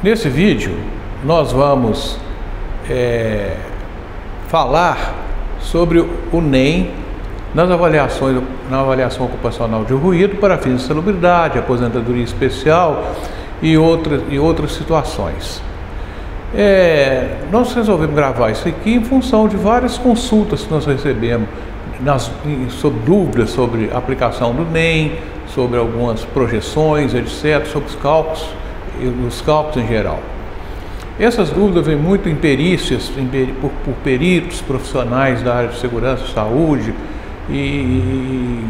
Nesse vídeo nós vamos falar sobre o NEM na avaliação ocupacional de ruído para fins de salubridade, aposentadoria especial e outras situações. Nós resolvemos gravar isso aqui em função de várias consultas que nós recebemos sobre dúvidas sobre a aplicação do NEM, sobre algumas projeções, etc., sobre os cálculos em geral. Essas dúvidas vêm muito em perícias, por peritos profissionais da área de segurança e saúde e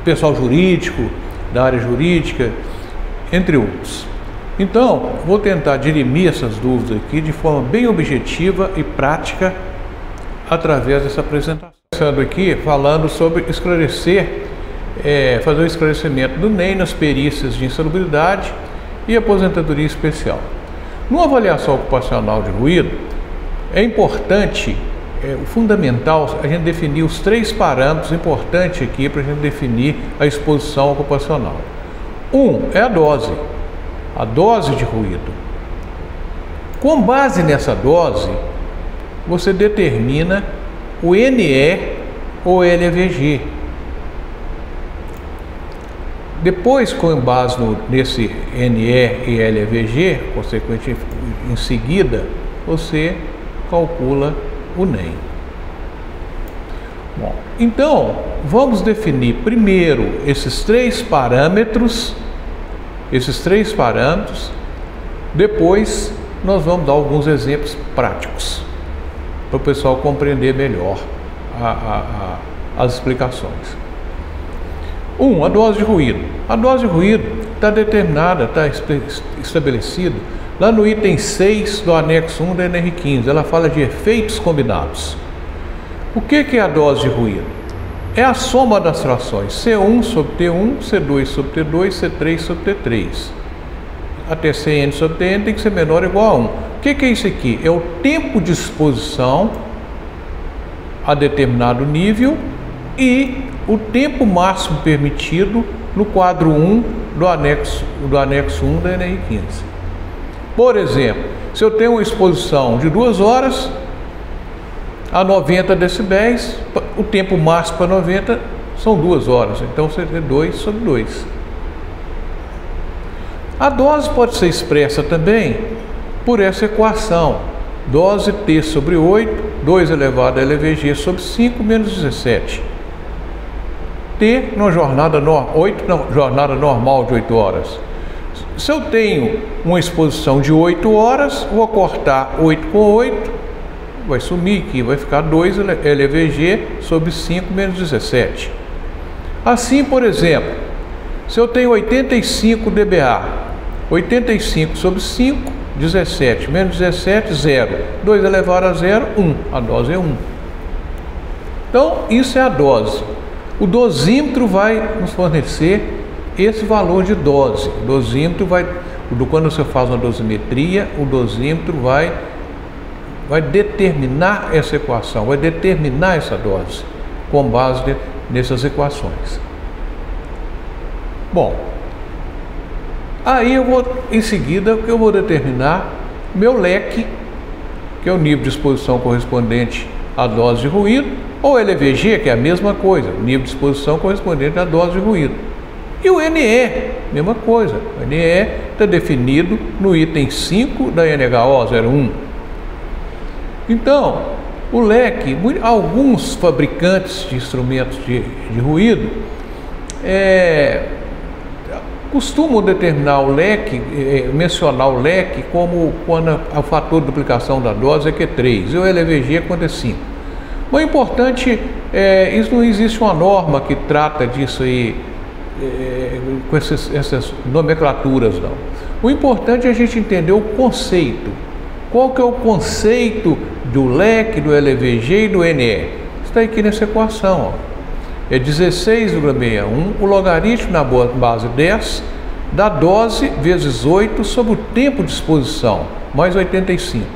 pessoal jurídico, da área jurídica, entre outros. Então, vou tentar dirimir essas dúvidas aqui de forma bem objetiva e prática através dessa apresentação. Começando aqui falando sobre fazer o esclarecimento do NEM nas perícias de insalubridade e aposentadoria especial. Numa avaliação ocupacional de ruído, é importante, fundamental, a gente definir os 3 parâmetros importantes aqui para a gente definir a exposição ocupacional. É a dose de ruído. Com base nessa dose, você determina o NE ou LVG. Depois, com base nesse NE e LVG, consequentemente, em seguida, você calcula o NEM. Bom, então, vamos definir primeiro esses 3 parâmetros, depois nós vamos dar alguns exemplos práticos, para o pessoal compreender melhor as explicações. A dose de ruído. A dose de ruído está determinada, está estabelecida lá no item 6 do anexo 1 da NR15. Ela fala de efeitos combinados. O que é a dose de ruído? É a soma das frações C1 sobre T1, C2 sobre T2, C3 sobre T3. Até Cn sobre Tn tem que ser menor ou igual a 1. O que é isso aqui? É o tempo de exposição a determinado nível e o tempo máximo permitido no quadro 1 do anexo 1 da NR15. Por exemplo, se eu tenho uma exposição de 2 horas a 90 decibéis, o tempo máximo para 90 são 2 horas, então você tem 2 sobre 2. A dose pode ser expressa também por essa equação: dose T sobre 8, 2 elevado a LVG sobre 5 menos 17. T na jornada normal de 8 horas. Se eu tenho uma exposição de 8 horas, vou cortar 8 com 8, vai sumir aqui, vai ficar 2 LVG sobre 5 menos 17. Assim, por exemplo, se eu tenho 85 dBA, 85 sobre 5, 17, menos 17, 0. 2 elevado a 0, 1. A dose é 1. Então, isso é a dose. O dosímetro vai nos fornecer esse valor de dose. O dosímetro quando você faz uma dosimetria, o dosímetro vai determinar essa equação, vai determinar essa dose, com base nessas equações. Bom, aí em seguida, eu vou determinar meu leque, que é o nível de exposição correspondente à dose de ruído, ou LVG, que é a mesma coisa, nível de exposição correspondente à dose de ruído. E o NE, mesma coisa. O NE está definido no item 5 da NHO 01. Então, o leque, alguns fabricantes de instrumentos de ruído costumam determinar o leque, mencionar o leque como quando o fator de duplicação da dose é Q3 e o LVG é quando é 5. Mas o importante isso não existe uma norma que trata disso aí, com essas nomenclaturas, não. O importante é a gente entender o conceito. Qual que é o conceito do leque, do LVG e do NE? Está aqui nessa equação, ó. É 16,61, o logaritmo na base 10 da dose vezes 8 sobre o tempo de exposição, mais 85.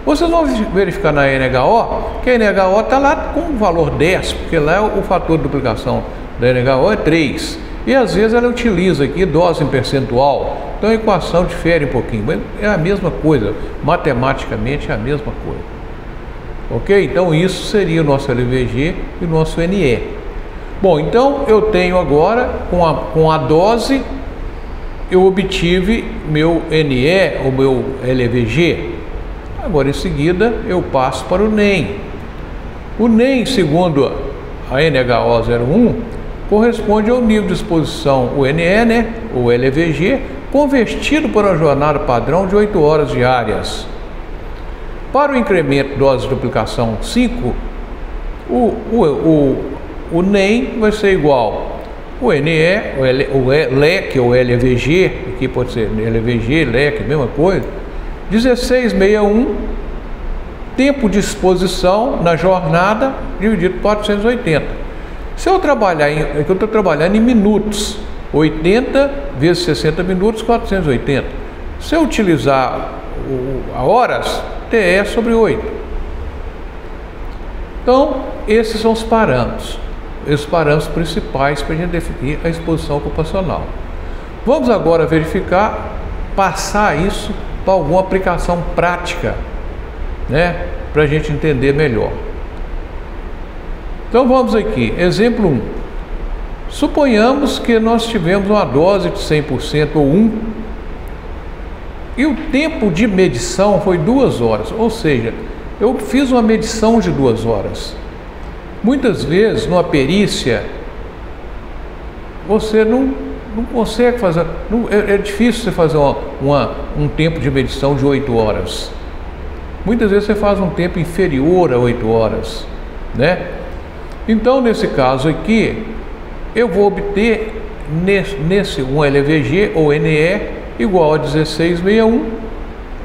Vocês vão verificar na NHO que a NHO está lá com o valor 10, porque lá o fator de duplicação da NHO é 3. E às vezes ela utiliza aqui dose em percentual, então a equação difere um pouquinho, mas é a mesma coisa, matematicamente é a mesma coisa. Ok? Então isso seria o nosso LVG e o nosso NE. Bom, então eu tenho agora, com a dose, eu obtive meu NE, o meu LVG. Agora em seguida eu passo para o NEM. O NEM, segundo a NHO01, corresponde ao nível de exposição, o NE, né, o LVG, convertido para uma jornada padrão de 8 horas diárias. Para o incremento de dose de duplicação 5, o NEM vai ser igual o NE, o LEC ou LVG, aqui pode ser LVG, LEC, mesma coisa, 1661, tempo de exposição na jornada dividido por 480. Se eu trabalhar eu estou trabalhando em minutos, 80 vezes 60 minutos, 480. Se eu utilizar a horas, TE sobre 8. Então, esses são os parâmetros principais para a gente definir a exposição ocupacional. Vamos agora verificar, passar isso para alguma aplicação prática, né, para a gente entender melhor. Então vamos aqui, exemplo 1. Suponhamos que nós tivemos uma dose de 100% ou 1 e o tempo de medição foi 2 horas, ou seja, eu fiz uma medição de 2 horas. Muitas vezes, numa perícia, você não consegue fazer, é difícil você fazer um tempo de medição de 8 horas. Muitas vezes você faz um tempo inferior a 8 horas, né? Então, nesse caso aqui, eu vou obter nesse um LVG ou NE igual a 1661.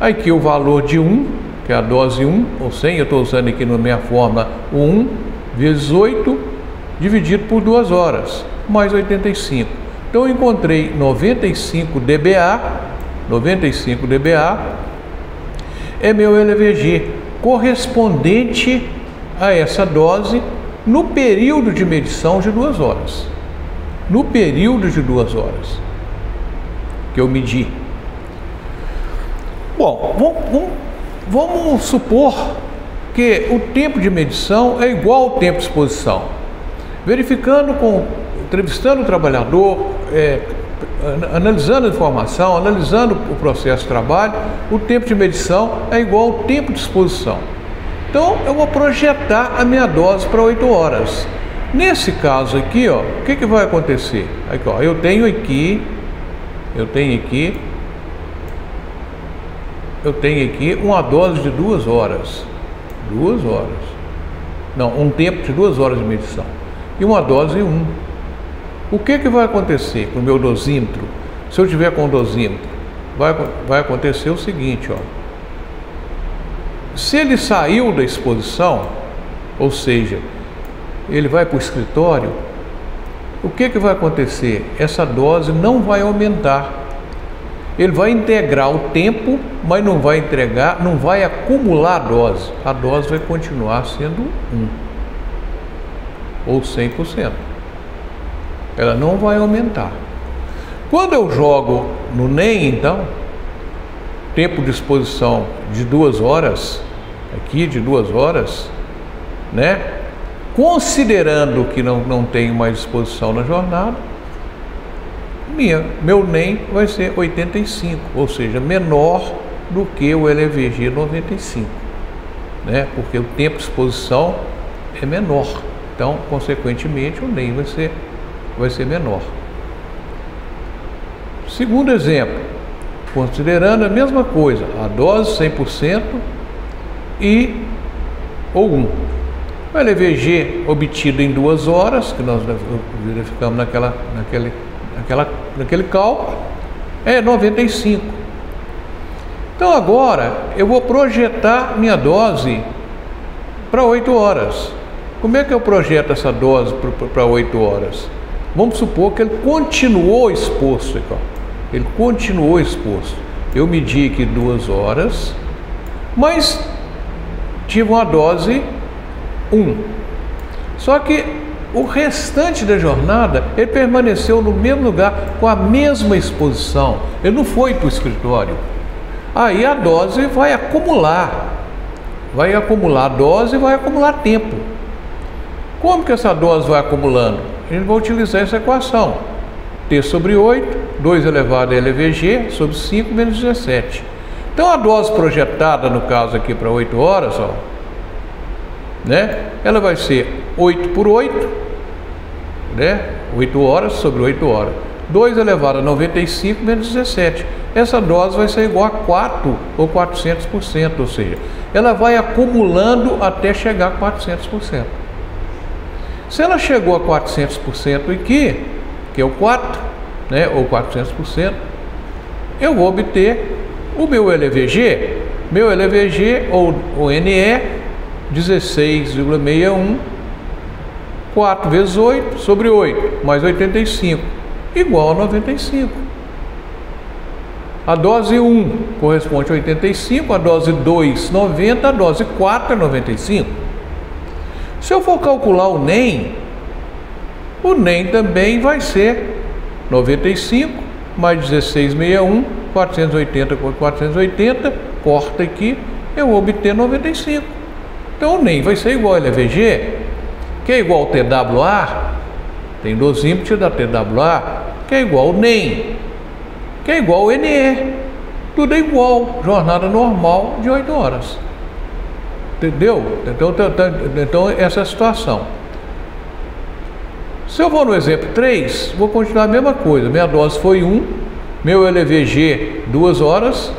Aqui o valor de 1, que é a dose 1, ou 100, eu estou usando aqui na minha fórmula o 1 vezes 8, dividido por 2 horas, mais 85. Então, eu encontrei 95 dBA, é meu LVG, correspondente a essa dose no período de medição de 2 horas. No período de 2 horas que eu medi. Bom, vamos supor que o tempo de medição é igual ao tempo de exposição. Entrevistando o trabalhador, analisando a informação, analisando o processo de trabalho, o tempo de medição é igual ao tempo de exposição. Então, eu vou projetar a minha dose para 8 horas. Nesse caso aqui, ó, o que vai acontecer? Aqui, ó, eu tenho aqui uma dose de 2 horas. 2 horas. Não, um tempo de 2 horas de medição. E uma dose 1. O que vai acontecer com o meu dosímetro? Se eu tiver com o dosímetro, vai acontecer o seguinte, ó. Se ele saiu da exposição, ou seja, ele vai para o escritório, o que vai acontecer? Essa dose não vai aumentar. Ele vai integrar o tempo, mas não vai acumular a dose. A dose vai continuar sendo 1 ou 100%. Ela não vai aumentar. Quando eu jogo no NEM, então, tempo de exposição de 2 horas, aqui de 2 horas, né? Considerando que não tenho mais exposição na jornada, meu NEM vai ser 85, ou seja, menor do que o LVG 95, né? Porque o tempo de exposição é menor, então, consequentemente, o NEM vai ser menor. Segundo exemplo, considerando a mesma coisa, a dose 100% ou 1. O LVG obtido em 2 horas, que nós verificamos naquele cálculo, é 95. Então agora eu vou projetar minha dose para 8 horas. Como é que eu projeto essa dose para 8 horas? Vamos supor que ele continuou exposto. Ele continuou exposto. Eu medi aqui 2 horas, mas tive uma dose 1. Só que o restante da jornada, ele permaneceu no mesmo lugar, com a mesma exposição. Ele não foi para o escritório. Aí a dose vai acumular a dose e vai acumular tempo. Como que essa dose vai acumulando? A gente vai utilizar essa equação. T sobre 8, 2 elevado a LVG, sobre 5 menos 17. Então a dose projetada, no caso aqui para 8 horas, ó, né? Ela vai ser 8 por 8, né? 8 horas sobre 8 horas. 2 elevado a 95 menos 17. Essa dose vai ser igual a 4 ou 400%, ou seja, ela vai acumulando até chegar a 400%. Se ela chegou a 400% aqui, que é o 4, né, ou 400%, eu vou obter o meu LVG. Meu LVG ou NE, 16,61, 4 vezes 8 sobre 8, mais 85, igual a 95. A dose 1 corresponde a 85, a dose 2, 90, a dose 4 é 95. Se eu for calcular o NEM também vai ser 95 mais 16,61, 480 por 480, corta aqui, eu vou obter 95. Então o NEM vai ser igual a LVG, que é igual ao TWA, tem dosímetro da TWA, que é igual ao NEM, que é igual ao NE, tudo é igual, jornada normal de 8 horas. Entendeu? Então essa é a situação. Se eu for no exemplo 3, vou continuar a mesma coisa. Minha dose foi 1, meu LVG 2 horas,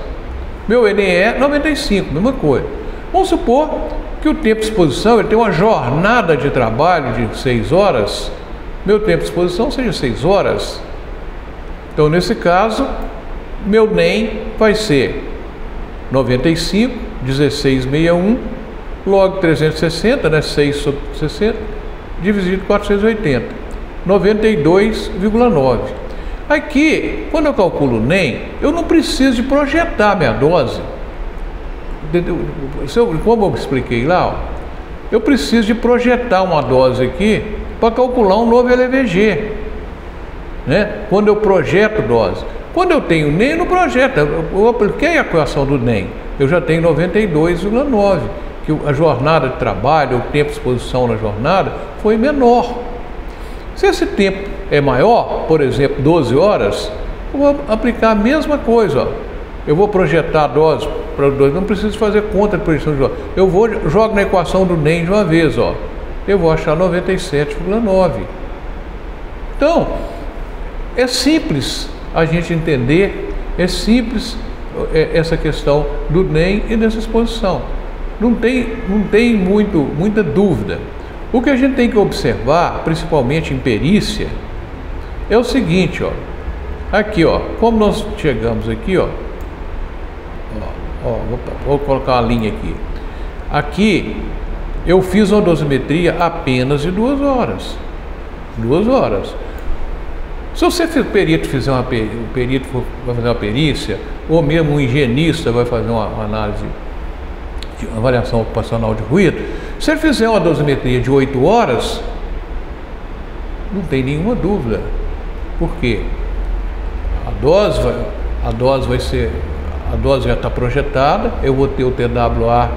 meu NE 95, mesma coisa. Vamos supor que o tempo de exposição, ele tem uma jornada de trabalho de 6 horas, meu tempo de exposição seja 6 horas. Então nesse caso, meu NEM vai ser 95, 16,61, log 360, né, 6 sobre 60, dividido por 480, 92,9. Aqui, quando eu calculo o NEM, eu não preciso de projetar minha dose. Como eu expliquei lá, ó, eu preciso de projetar uma dose aqui para calcular um novo LVG, né? Quando eu projeto dose. Quando eu tenho NEM, eu não projeto. Eu apliquei a equação do NEM, eu já tenho 92,9, que a jornada de trabalho, o tempo de exposição na jornada foi menor. Se esse tempo é maior, por exemplo, 12 horas, eu vou aplicar a mesma coisa, ó. Eu vou projetar a dose para 2, não preciso fazer conta de projeção de dose. Eu jogo na equação do NEM de uma vez, ó. Eu vou achar 97,9. Então, é simples a gente entender, é simples essa questão do NEM e dessa exposição. Não tem muita dúvida. O que a gente tem que observar, principalmente em perícia, é o seguinte, ó. Aqui, ó, como nós chegamos aqui, ó, vou colocar uma linha aqui. Aqui eu fiz uma dosimetria apenas de 2 horas. 2 horas. Se você perito fizer o perito vai fazer uma perícia, ou mesmo um higienista vai fazer uma análise de avaliação ocupacional de ruído, se ele fizer uma dosimetria de 8 horas, não tem nenhuma dúvida. Por quê? A dose já está projetada, eu vou ter o TWA,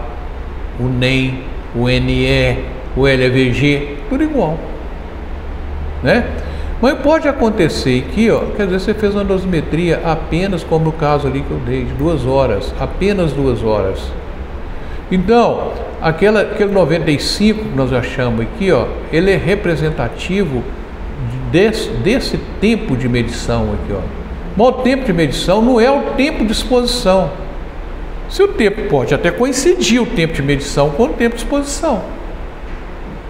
o NEM, o NE, o LVG, tudo igual, né? Mas pode acontecer aqui, ó, quer dizer, você fez uma dosimetria apenas, como no caso ali que eu dei, de 2 horas, apenas 2 horas. Então, aquele 95 que nós achamos aqui, ó, ele é representativo desse tempo de medição aqui, ó. Mas o tempo de medição não é o tempo de exposição. Se o tempo pode até coincidir o tempo de medição com o tempo de exposição.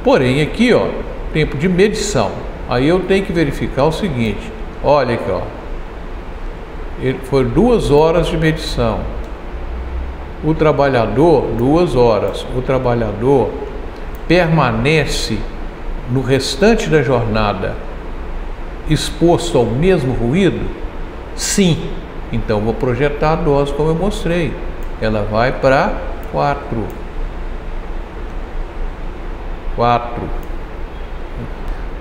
Porém, aqui, ó, tempo de medição. Aí eu tenho que verificar o seguinte, olha aqui, ó. Foi 2 horas de medição. O trabalhador, 2 horas. O trabalhador permanece no restante da jornada exposto ao mesmo ruído? Sim. Então vou projetar a dose como eu mostrei. Ela vai para 4.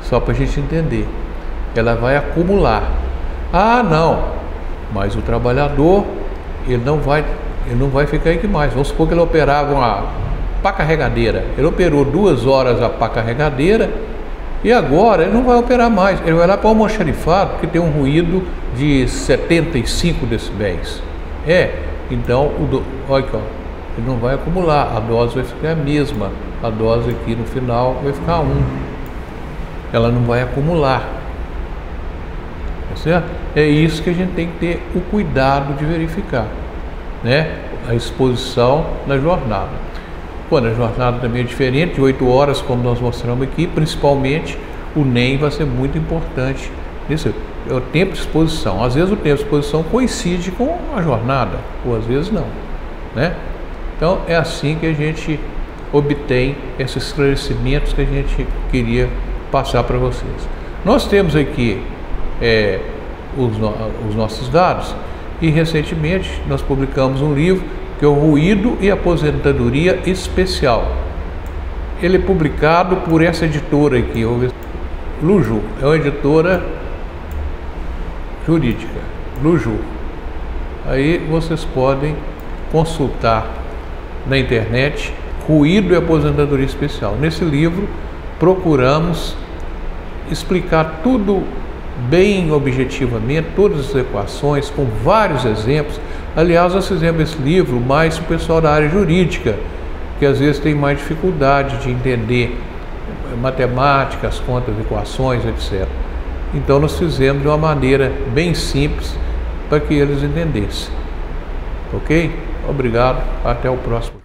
só para a gente entender. Ela vai acumular. Ah, não, mas o trabalhador, ele não vai ficar aqui mais. Vamos supor que ele operava uma pá carregadeira. Ele operou 2 horas a pá carregadeira e agora ele não vai operar mais. Ele vai lá para o almoxarifado, que tem um ruído de 75 decibéis. Então, olha aqui, ó, ele não vai acumular, a dose vai ficar a mesma. A dose aqui no final vai ficar 1. Ela não vai acumular. Tá certo? É isso que a gente tem que ter o cuidado de verificar, né? A exposição na jornada. Quando a jornada também é diferente, de 8 horas, como nós mostramos aqui, principalmente o NEM vai ser muito importante nisso. É o tempo de exposição. Às vezes o tempo de exposição coincide com a jornada, ou às vezes não, né? Então é assim que a gente obtém esses esclarecimentos que a gente queria passar para vocês. Nós temos aqui os nossos dados e recentemente nós publicamos um livro que é o Ruído e Aposentadoria Especial. Ele é publicado por essa editora aqui, Luju, é uma editora jurídica, Luju. Aí vocês podem consultar na internet Ruído e Aposentadoria Especial. Nesse livro procuramos explicar tudo bem objetivamente, todas as equações, com vários exemplos. Aliás, nós fizemos esse livro mais para o pessoal da área jurídica, que às vezes tem mais dificuldade de entender matemática, as contas, equações, etc. Então nós fizemos de uma maneira bem simples para que eles entendessem. Ok? Obrigado, até o próximo.